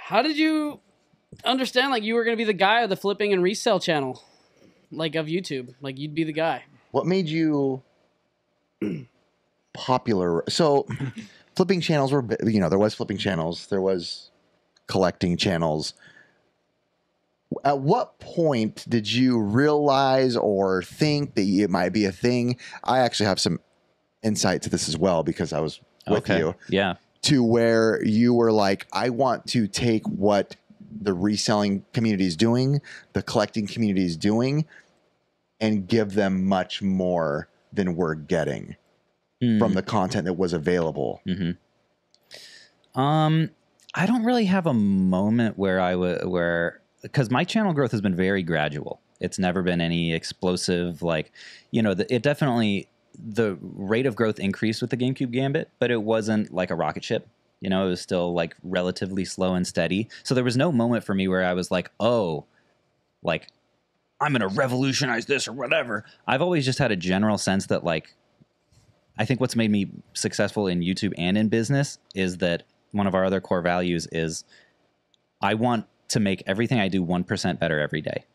how did you understand like you were going to be the guy of the flipping and resale channel, like of YouTube? Like you'd be the guy. What made you popular? So flipping channels were, you know, there was flipping channels. There was collecting channels. At what point did you realize or think that it might be a thing? I actually have some insight to this as well because I was with you. Yeah. To where you were like, I want to take what the reselling community is doing, the collecting community is doing, and give them much more than we're getting from the content that was available. I don't really have a moment where because my channel growth has been very gradual. It's never been any explosive, like, you know, it definitely, the rate of growth increased with the GameCube Gambit, but it wasn't like a rocket ship. You know, it was still like relatively slow and steady. So there was no moment for me where I was like, oh, like, I'm going to revolutionize this or whatever. I've always just had a general sense that, like, I think what's made me successful in YouTube and in business is that one of our other core values is I want to make everything I do 1% better every day.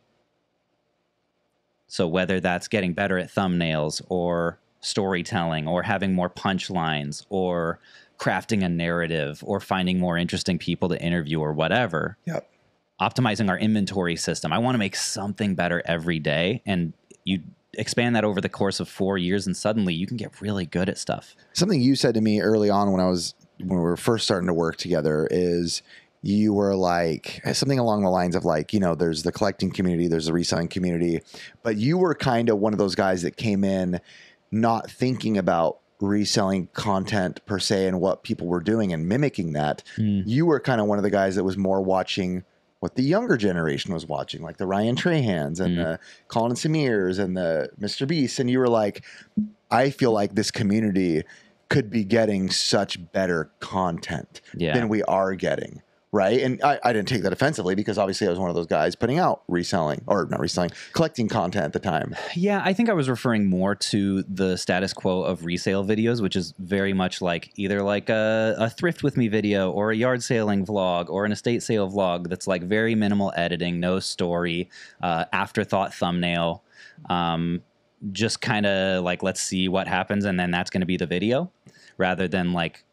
So whether that's getting better at thumbnails or storytelling or having more punchlines or crafting a narrative or finding more interesting people to interview or whatever. Yep. Optimizing our inventory system. I want to make something better every day. And you expand that over the course of 4 years and suddenly you can get really good at stuff. Something you said to me early on when we were first starting to work together is you were like something along the lines of like, you know, there's the collecting community, there's the reselling community, but you were kind of one of those guys that came in not thinking about reselling content per se and what people were doing and mimicking that. You were kind of one of the guys that was more watching what the younger generation was watching, like the Ryan Trahans and the Colin Samirs and the Mr. Beast. And you were like, I feel like this community could be getting such better content than we are getting. Right. And I didn't take that offensively because obviously I was one of those guys putting out collecting content at the time. Yeah, I think I was referring more to the status quo of resale videos, which is very much like either like a thrift with me video or a yard sailing vlog or an estate sale vlog that's like very minimal editing, no story, afterthought thumbnail, just kind of like, let's see what happens. And then that's going to be the video rather than like,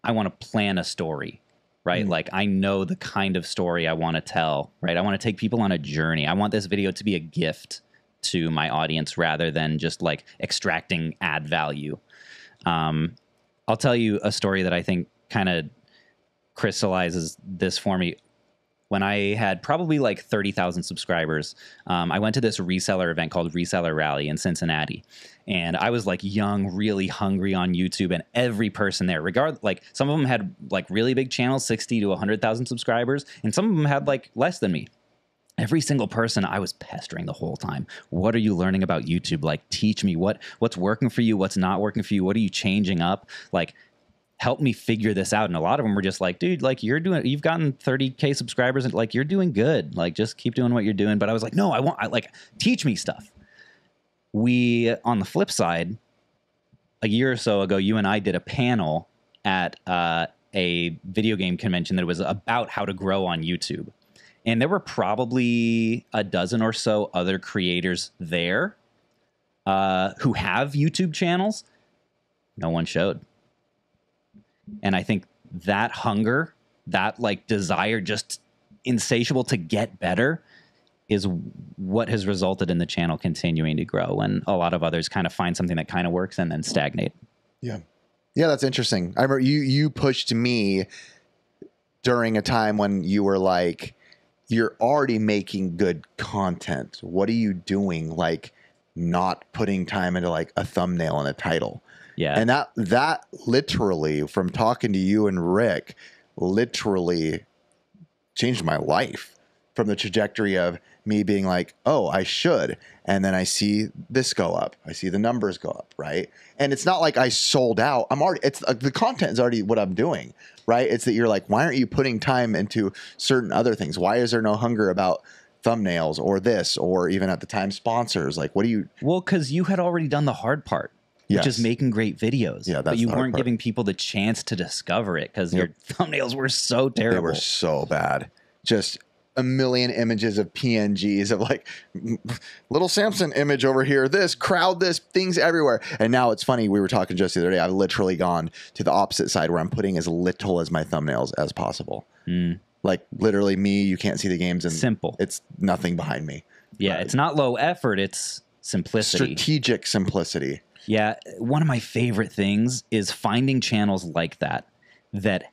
I want to plan a story. Right? Like I know the kind of story I want to tell, right? I want to take people on a journey. I want this video to be a gift to my audience rather than just like extracting ad value. I'll tell you a story that I think kind of crystallizes this for me. When I had probably like 30,000 subscribers, I went to this reseller event called Reseller Rally in Cincinnati. And I was like young, really hungry on YouTube, and every person there, like some of them had like really big channels, 60 to 100,000 subscribers, and some of them had like less than me. Every single person I was pestering the whole time. What are you learning about YouTube? Like, teach me what's working for you, what's not working for you, what are you changing up? Like, help me figure this out. And a lot of them were just like, dude, like you've gotten 30K subscribers and like, you're doing good. Like, just keep doing what you're doing. But I was like, no, like, teach me stuff. On the flip side, a year or so ago, you and I did a panel at a video game convention that was about how to grow on YouTube. And there were probably a dozen or so other creators there who have YouTube channels. No one showed. And I think that hunger, that like desire, just insatiable to get better, is what has resulted in the channel continuing to grow. And a lot of others kind of find something that kind of works and then stagnate. Yeah. Yeah, that's interesting. I remember you pushed me during a time when you were like, you're already making good content. What are you doing? Like, not putting time into like a thumbnail and a title. Yeah. And that literally, from talking to you and Rick, literally changed my life from the trajectory of me being like, oh, I should. And then I see this go up. I see the numbers go up, right? And it's not like I sold out. The content is already what I'm doing, right? It's that you're like, why aren't you putting time into certain other things? Why is there no hunger about thumbnails or this, or even at the time sponsors? Like, what do you... Well, because you had already done the hard part. which is making great videos. Yeah, that's but you the hard weren't part. giving people the chance to discover it because your thumbnails were so terrible. They were so bad. Just a million images of PNGs of like little Samson image over here, this crowd, this things everywhere. And now it's funny. We were talking just the other day. I've literally gone to the opposite side where I'm putting as little as my thumbnails as possible. Like literally me, you can't see the games and simple. It's nothing behind me. Yeah. It's not low effort. It's simplicity. Strategic simplicity. Yeah. One of my favorite things is finding channels like that that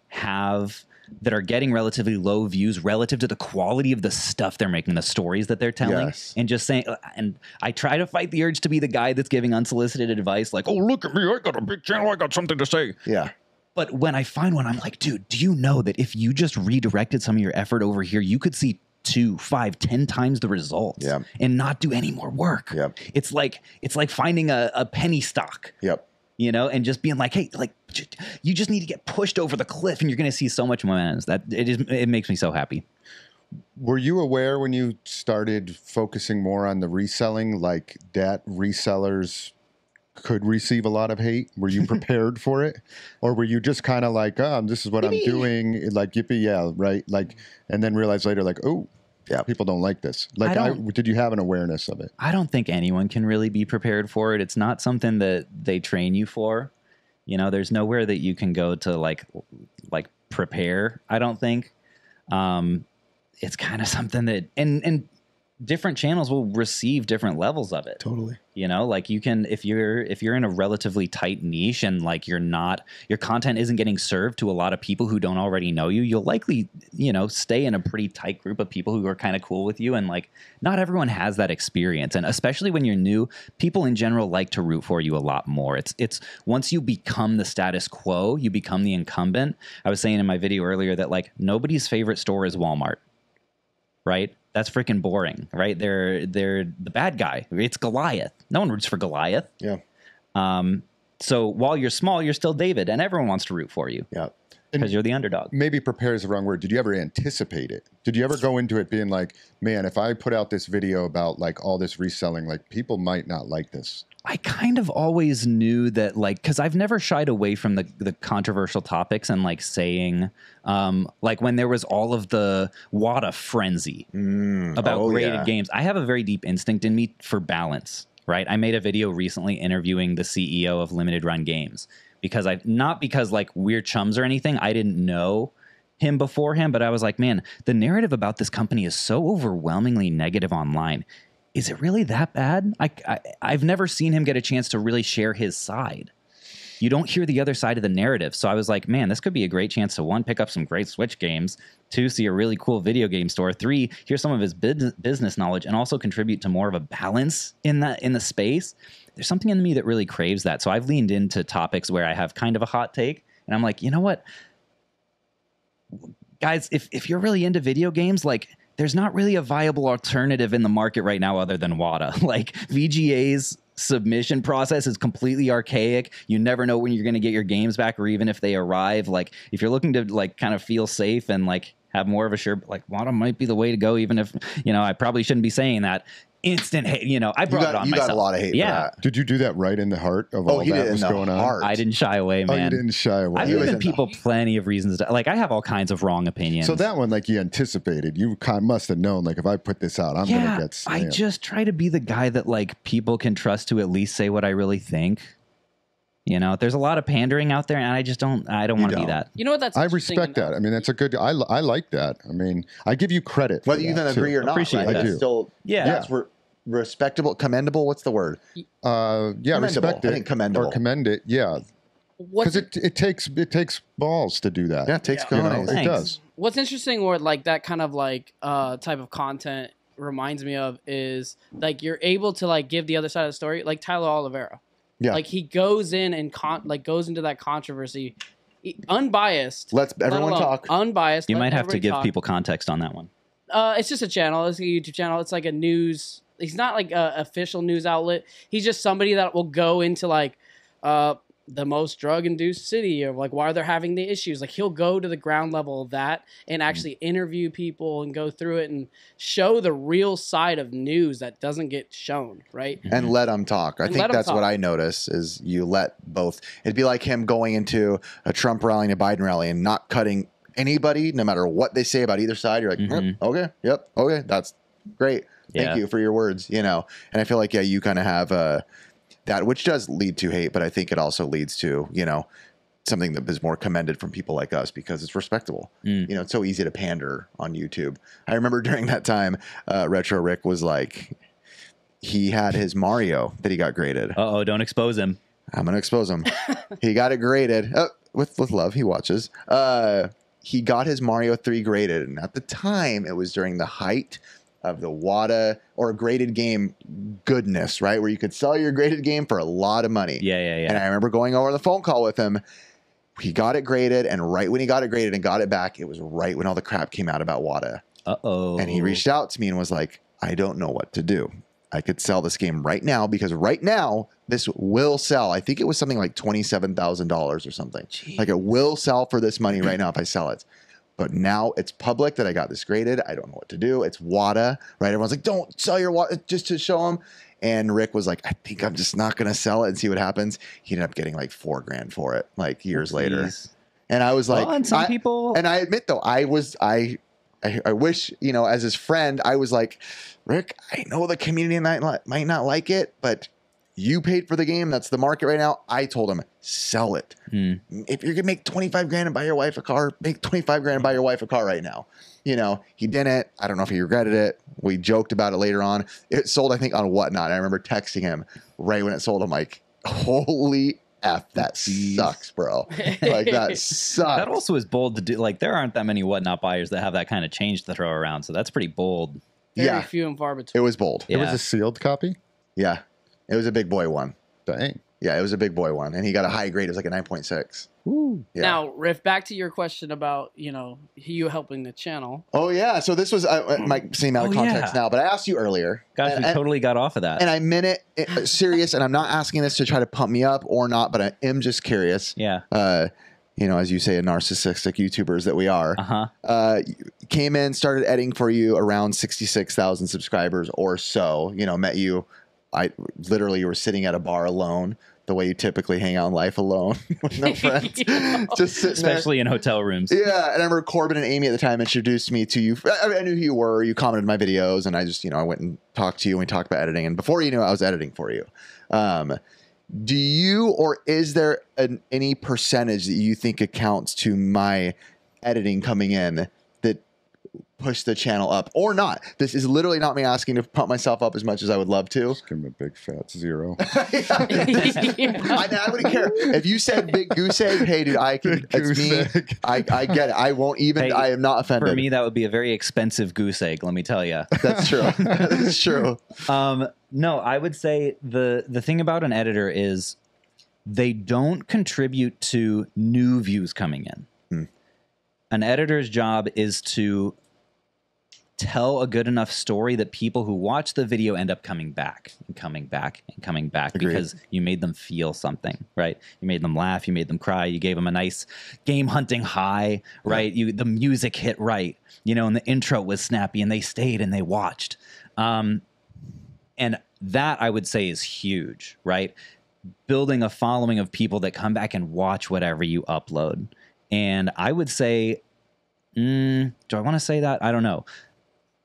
are getting relatively low views relative to the quality of the stuff they're making, the stories that they're telling, and just saying, and I try to fight the urge to be the guy that's giving unsolicited advice, like, oh, look at me, I got a big channel, I got something to say. Yeah. But when I find one, I'm like, dude, do you know that if you just redirected some of your effort over here, you could see 2, 5, 10 times the results and not do any more work. Yep. It's like finding a penny stock. Yep. You know, and just being like, hey, like, you just need to get pushed over the cliff and you're going to see so much momentum. It makes me so happy. Were you aware when you started focusing more on the reselling, like that resellers could receive a lot of hate? Were you prepared for it? Or were you just kind of like, this is what I'm doing, like, yippee, yeah, right? Like, and then realize later, like, oh, yeah, people don't like this. Like, did you have an awareness of it? I don't think anyone can really be prepared for it. It's not something that they train you for. You know, there's nowhere that you can go to like prepare. I don't think. It's kind of something that and different channels will receive different levels of it. Totally. You know, like you can, if you're in a relatively tight niche and like your content isn't getting served to a lot of people who don't already know you, you'll likely, stay in a pretty tight group of people who are kind of cool with you. And like, not everyone has that experience. And especially when you're new, people in general like to root for you a lot more. It's once you become the status quo, you become the incumbent. I was saying in my video earlier that like nobody's favorite store is Walmart, right? That's freaking boring, right? They're the bad guy. It's Goliath. No one roots for Goliath. Yeah. So while you're small, you're still David, and everyone wants to root for you. Yeah. Because you're the underdog. Maybe prepare is the wrong word. Did you ever anticipate it? Did you ever go into it being like, man, if I put out this video about like all this reselling, like people might not like this? I kind of always knew that, like, because I've never shied away from the controversial topics and like saying, like when there was all of the WADA frenzy about graded games, I have a very deep instinct in me for balance, right? I made a video recently interviewing the CEO of Limited Run Games because not because like we're chums or anything. I didn't know him beforehand, but I was like, man, the narrative about this company is so overwhelmingly negative online. Is it really that bad? I've never seen him get a chance to really share his side. You don't hear the other side of the narrative. So I was like, man, this could be a great chance to 1, pick up some great Switch games, 2, see a really cool video game store, 3, hear some of his business knowledge, and also contribute to more of a balance in the space. There's something in me that really craves that. So I've leaned into topics where I have kind of a hot take, and I'm like, you know what? Guys, if you're really into video games, like, there's not really a viable alternative in the market right now other than WADA. Like VGA's submission process is completely archaic. You never know when you're going to get your games back or even if they arrive. Like if you're looking to like kind of feel safe and like have more of a sure, like WADA might be the way to go, even if, I probably shouldn't be saying that. Instant hate, I brought it on myself. You got a lot of hate for that. Did you do that right in the heart of all that was going on? I didn't shy away, man. Oh, you didn't shy away. I've given people plenty of reasons to, like, I have all kinds of wrong opinions. So that one, like, you anticipated. You must have known, like, if I put this out, I'm going to get slammed. I just try to be the guy that, like, people can trust to at least say what I really think. There's a lot of pandering out there, and I don't want to be that. You know what? That's I respect that. I mean, that's a good. I like that. I mean, I give you credit. Whether you then agree or not, appreciate right? that. I do. Still, that's respectable, commendable. What's the word? Respect it. I think commendable or commend it. Yeah, because it takes balls to do that. Yeah, it takes cojones. It does. What's interesting, or like that kind of like type of content reminds me of is like you're able to like give the other side of the story, like Tyler Oliveira. Yeah. Like he goes in and goes into that controversy, unbiased. Let everyone talk. Unbiased. You might have to give people context on that one. It's just a channel. It's a YouTube channel. It's like a news. He's not like an official news outlet. He's just somebody that will go into like the most drug-induced city, or like why they're having the issues. Like he'll go to the ground level of that and actually interview people and go through it and show the real side of news that doesn't get shown, right? And let them talk. I And think let 'em that's what talk. I notice is you let both. It'd be like him going into a Trump rally and a Biden rally and not cutting anybody, no matter what they say about either side. You're like, "Yep, okay, yep, okay, that's great. Thank you for your words, you know." And I feel like, yeah, you kind of have that, which does lead to hate, but I think it also leads to, you know, something that is more commended from people like us because it's respectable. You know, it's so easy to pander on YouTube. I remember during that time, Retro Rick was like, he had his Mario that he got graded. Uh-oh, don't expose him. I'm going to expose him. He got it graded with love. He watches. He got his Mario 3 graded. And at the time, it was during the height of the WADA or graded game goodness, right? Where you could sell your graded game for a lot of money. Yeah. And I remember going over the phone call with him. He got it graded. And right when he got it graded and got it back, it was right when all the crap came out about WADA. Uh-oh. And he reached out to me and was like, I don't know what to do. I could sell this game right now because right now this will sell. I think it was something like $27,000 or something. Jeez. Like it will sell for this money right now if I sell it. But now it's public that I got this graded. I don't know what to do. It's WADA, right? Everyone's like, don't sell your WADA just to show them. And Rick was like, I think I'm just not going to sell it and see what happens. He ended up getting like $4,000 for it, like years later. And I was like, and some people. And I admit though, I wish, you know, as his friend, I was like, Rick, I know the community might not like it, but you paid for the game. That's the market right now. I told him, sell it. If you're going to make $25,000 and buy your wife a car, make $25,000 and buy your wife a car right now. You know, he didn't. I don't know if he regretted it. We joked about it later on. It sold, I think, on Whatnot. I remember texting him right when it sold. I'm like, holy F, that sucks, bro. Like, that sucks. That also is bold to do. Like, there aren't that many Whatnot buyers that have that kind of change to throw around. So that's pretty bold. Very few and far between. It was bold. Yeah. It was a sealed copy? Yeah. It was a big boy one. Dang. Yeah, it was a big boy one. And he got a high grade. It was like a 9.6. Woo. Yeah. Now, Riff, back to your question about, you know, you helping the channel. Oh, yeah. So this was, might seem out of context now, but I asked you earlier. Gosh, we totally got off of that. And I meant it serious, and I'm not asking this to try to pump me up or not, but I am just curious. Yeah. You know, as you say, a narcissistic YouTubers that we are. Uh-huh. Came in, started editing for you around 66,000 subscribers or so. You know, met you. Literally, you were sitting at a bar alone, the way you typically hang out in life alone with no friends. Just sitting Especially in hotel rooms. Yeah, and I remember Corbin and Amy at the time introduced me to you. I knew who you were. You commented my videos, and I just, you know, I went and talked to you, and we talked about editing. And before you knew it, I was editing for you. Do you, or is there any percentage that you think accounts to my editing coming in that push the channel up or not? This is literally not me asking to pump myself up as much as I would love to. Just give him a big fat 0. I wouldn't care if you said big goose egg. Hey, dude, it's me. I get it. I won't even. Hey, I am not offended. For me, that would be a very expensive goose egg. Let me tell you. That's true. That's true. No, I would say the thing about an editor is they don't contribute to new views coming in. An editor's job is to tell a good enough story that people who watch the video end up coming back and coming back and coming back. Agreed. Because you made them feel something, right? You made them laugh, you made them cry, you gave them a nice game hunting high, right? The music hit right, you know, and the intro was snappy and they stayed and they watched. And that, I would say, is huge, right? Building a following of people that come back and watch whatever you upload. And I would say, do I want to say that? I don't know.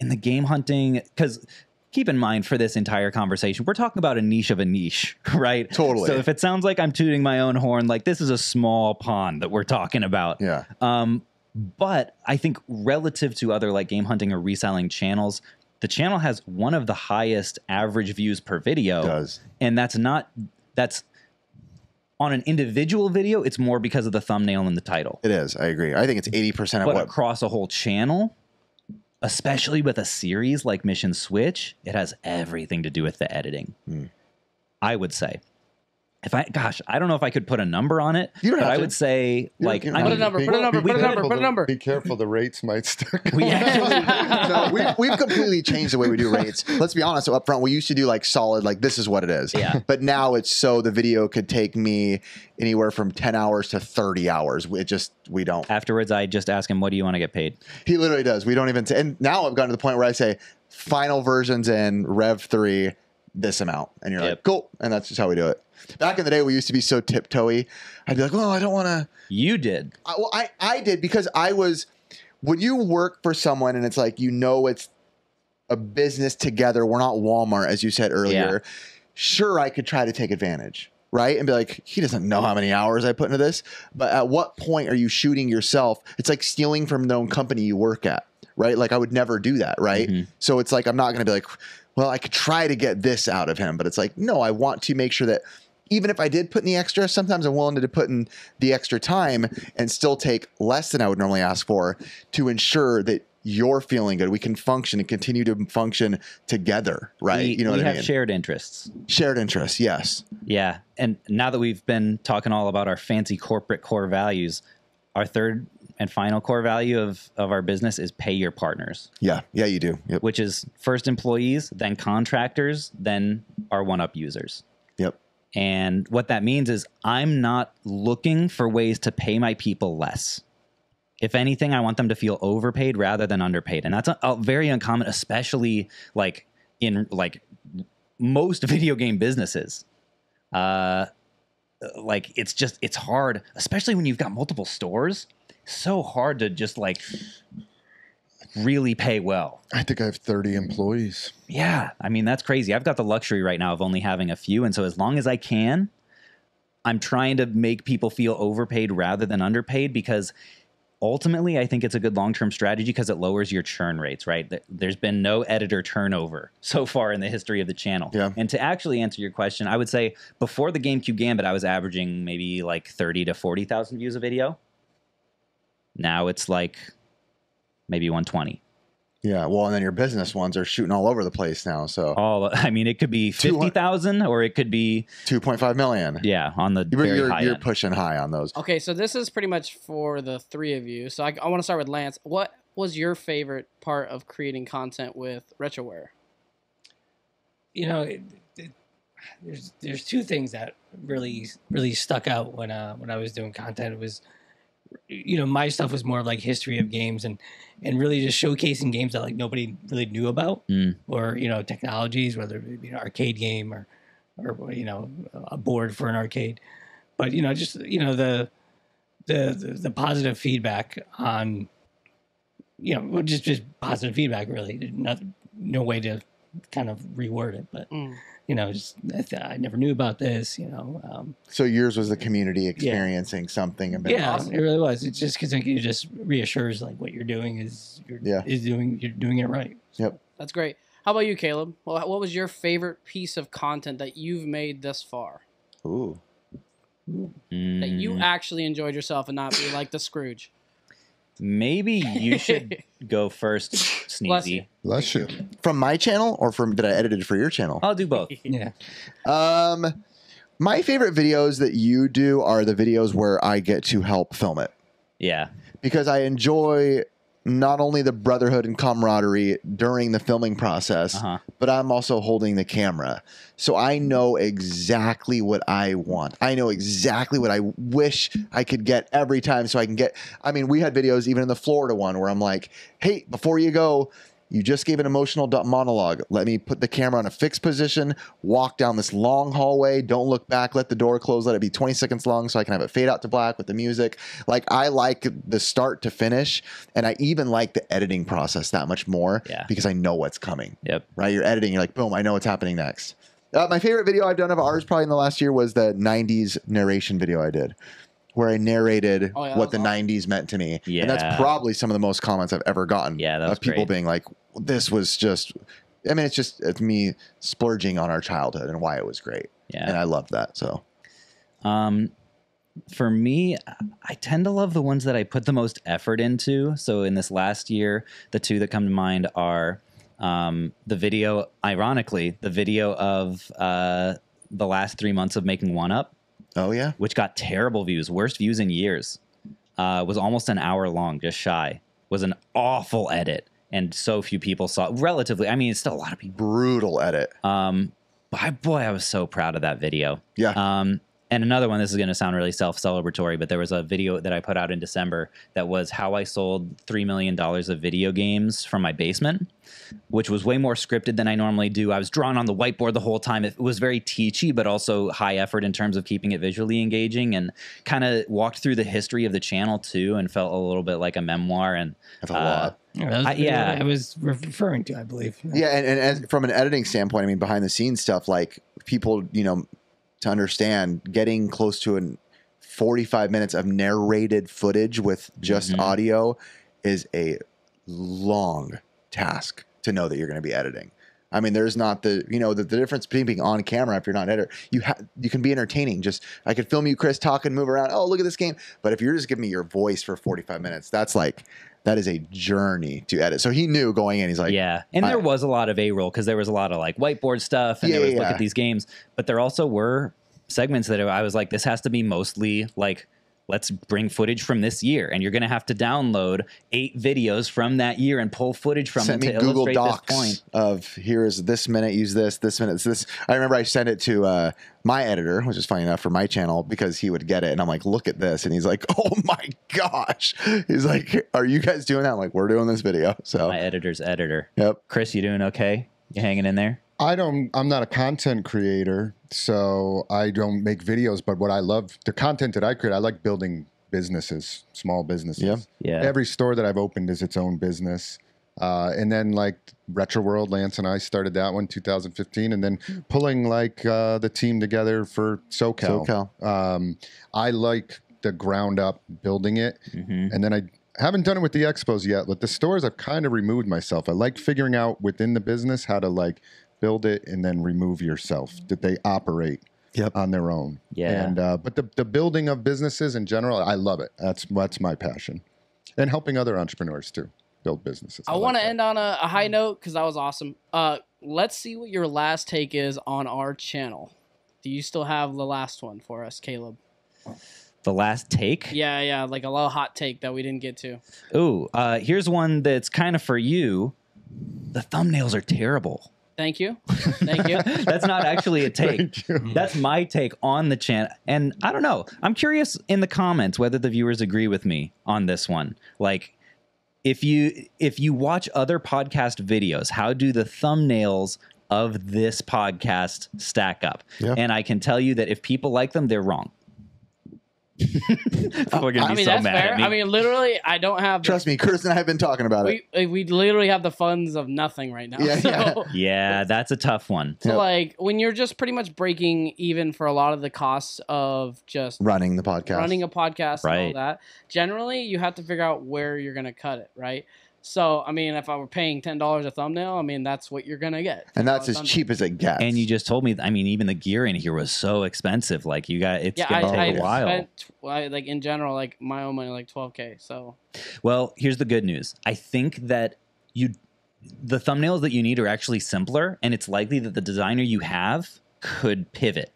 In the game hunting, because keep in mind for this entire conversation, we're talking about a niche of a niche, right? Totally. So if it sounds like I'm tooting my own horn, like this is a small pond that we're talking about. Yeah. But I think relative to other like game hunting or reselling channels, the channel has one of the highest average views per video. It does. And that's on an individual video, it's more because of the thumbnail and the title. It is. I agree. I think it's 80% of but what across a whole channel, especially with a series like Mission Switch, it has everything to do with the editing. I would say. I don't know if I could put a number on it, You don't but have I to. would say like you I Put a mean, number, put a number, put a number, put a number. Be careful, the rates might start. we actually, No, we've completely changed the way we do rates. Let's be honest. Up front, we used to do like solid, like this is what it is. Yeah. But now it's so the video could take me anywhere from 10 hours to 30 hours. We don't. afterwards I just ask him, what do you want to get paid? He literally does. We don't even. And now I've gotten to the point where I say final versions in Rev 3, this amount. And you're like, cool. And that's just how we do it. Back in the day, we used to be so tiptoey. I'd be like, well, I don't want to. You did. I did because I was, when you work for someone and it's like, it's a business together. We're not Walmart, as you said earlier. Yeah. Sure, I could try to take advantage, right? And be like, he doesn't know how many hours I put into this. But at what point are you shooting yourself? It's like stealing from the own company you work at, right? Like I would never do that, right? Mm-hmm. So it's like, I'm not going to be like, well, I could try to get this out of him. But it's like, no, I want to make sure that even if I did put in the extra, sometimes I'm willing to put in the extra time and still take less than I would normally ask for to ensure that you're feeling good. We can function and continue to function together, right? We what I have mean? shared interests. Shared interests, yes. Yeah. And now that we've been talking all about our fancy corporate core values, our third and final core value of our business is pay your partners. Yeah, you do. Yep. Which is first employees, then contractors, then our one-up users. Yep. And what that means is I'm not looking for ways to pay my people less. If anything, I want them to feel overpaid rather than underpaid. And that's a very uncommon, especially like in like most video game businesses. Like it's hard, especially when you've got multiple stores. So hard to just like really pay well. I think I have 30 employees. Yeah. I mean, that's crazy. I've got the luxury right now of only having a few. And so as long as I can, I'm trying to make people feel overpaid rather than underpaid, because ultimately I think it's a good long-term strategy because it lowers your churn rates, right? There's been no editor turnover so far in the history of the channel. Yeah. And to actually answer your question, I would say before the GameCube Gambit, I was averaging maybe like 30 to 40,000 views a video. Now it's like maybe 120. Yeah, well, and then your business ones are shooting all over the place now. So I mean, it could be 50,000 or it could be 2.5 million. Yeah, on the very high you're end. pushing high on those. Okay, so this is pretty much for the three of you. So I want to start with Lance. What was your favorite part of creating content with Retroware? There's two things that really stuck out when I was doing content. It was, my stuff was more like history of games and really just showcasing games that like nobody really knew about, or technologies, whether it be an arcade game or a board for an arcade, but just the positive feedback on just positive feedback, really. No way to kind of reword it, but I never knew about this, So yours was the community experiencing something. And awesome. It really was. It's just because it just reassures like what you're doing you're doing it right. Yep. That's great. How about you, Caleb? Well, what was your favorite piece of content that you've made thus far? Ooh. That you actually enjoyed yourself and not be like the Scrooge? Maybe you should go first, Sneezy. Bless you. From my channel or did I edit it for your channel? I'll do both. Yeah. My favorite videos that you do are the videos where I get to help film it. Yeah. Because I enjoy not only the brotherhood and camaraderie during the filming process, but I'm also holding the camera. So I know exactly what I want. I know exactly what I wish I could get every time so I can get... I mean, we had videos even in the Florida one where I'm like, hey, before you go, you just gave an emotional monologue. Let me put the camera in a fixed position, walk down this long hallway, don't look back, let the door close, let it be 20 seconds long so I can have it fade out to black with the music. Like, I like the start to finish, and I even like the editing process that much more because I know what's coming. Yep. Right? You're editing, you're like, boom, I know what's happening next. My favorite video I've done of ours probably in the last year was the 90s narration video I did, where I narrated what the 90s meant to me. Yeah. And that's probably some of the most comments I've ever gotten of people being like, this was just, I mean, it's me splurging on our childhood and why it was great. Yeah. And I loved that. So, for me, I tend to love the ones that I put the most effort into. So in this last year, the two that come to mind are the video, ironically, the video of the last 3 months of making One Up, Oh yeah. which got terrible views, worst views in years. Was almost an hour long, just shy. Was an awful edit, and so few people saw. Relatively, I mean, it's still a lot of people. Brutal edit. But boy, I was so proud of that video. Yeah. And another one, this is going to sound really self-celebratory, but there was a video that I put out in December that was how I sold $3 million of video games from my basement, which was way more scripted than I normally do. I was drawing on the whiteboard the whole time. It was very teachy, but also high effort in terms of keeping it visually engaging, and kind of walked through the history of the channel too, and felt a little bit like a memoir. And That's a lot. Yeah, that was the video I was referring to, I believe. Yeah, and as, from an editing standpoint, I mean, behind the scenes stuff, like people, to understand, getting close to 45 minutes of narrated footage with just audio is a long task to know that you're going to be editing. I mean, there's not the difference between being on camera if you're not an editor. You can be entertaining. Just, I could film you, Chris, talking, move around. Oh, look at this game. But if you're just giving me your voice for 45 minutes, that is a journey to edit. So he knew going in, he's like, yeah. And there was a lot of A-roll because there was a lot of like whiteboard stuff, and there was look at these games. But there also were segments that I was like, this has to be mostly like, let's bring footage from this year, and you're going to have to download 8 videos from that year and pull footage from them to Google illustrate Docs this point. Of here is this minute, use this minute, it's this. I remember I sent it to my editor, which is funny enough for my channel, because he would get it, and I'm like, look at this, and he's like, oh my gosh, he's like, are you guys doing that? I'm like, we're doing this video. So my editor's editor. Yep. Chris, you doing okay? You hanging in there? I'm not a content creator, so I don't make videos, but what I love, the content that I create, I like building businesses, small businesses. Yep. Yeah. Every store that I've opened is its own business. And then like Retro World, Lance and I started that one 2015, and then pulling like the team together for SoCal. I like the ground up building it. And then I haven't done it with the expos yet, but the stores I've kind of removed myself. I like figuring out within the business how to like build it and then remove yourself, that they operate on their own. Yeah. And but the building of businesses in general, I love it. That's my passion. And helping other entrepreneurs too build businesses. I want to end on a high note because that was awesome. Let's see what your last take is on our channel. Do you still have the last one for us, Caleb? The last take? Yeah, like a little hot take that we didn't get to. Ooh, here's one that's kind of for you. The thumbnails are terrible. Thank you. Thank you. That's not actually a take. That's my take on the channel. And I don't know. I'm curious in the comments whether the viewers agree with me on this one. Like, if you watch other podcast videos, how do the thumbnails of this podcast stack up? Yeah. And I can tell you that if people like them, they're wrong. People are gonna be so that's mad fair. at me. I mean, literally, I don't have. Trust me, Curtis and I have been talking about it. We literally have the funds of nothing right now. Yeah, that's a tough one. So like when you're just pretty much breaking even for a lot of the costs of just running a podcast, and all that. Generally, you have to figure out where you're gonna cut it, right? So, I mean, if I were paying $10 a thumbnail, I mean, that's what you're going to get. And that's as cheap as it gets. And you just told me, I mean, even the gear in here was so expensive. Like, it's going to take a while. Spent, like, in general, like, my own money, like $12K, so. Well, here's the good news. I think that the thumbnails that you need are actually simpler, and it's likely that the designer you have could pivot.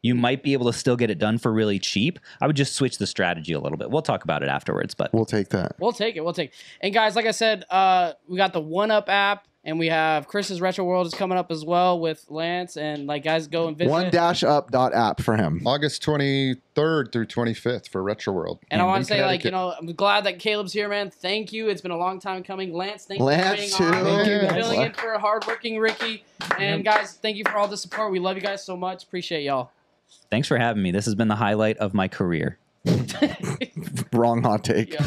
You might be able to still get it done for really cheap. I would just switch the strategy a little bit. We'll talk about it afterwards, but we'll take that. We'll take it. And guys, like I said, we got the One Up app, and we have Chris's Retro World is coming up as well with Lance. And like, guys, go and visit 1-up.app for him. August 23rd through 25th for Retro World. And I want to say, like, I'm glad that Caleb's here, man. Thank you. It's been a long time coming. Lance, thank you for being on. Thank you for filling in for hardworking Ricky. And guys, thank you for all the support. We love you guys so much. Appreciate y'all. Thanks for having me. This has been the highlight of my career. Wrong hot take. Yeah.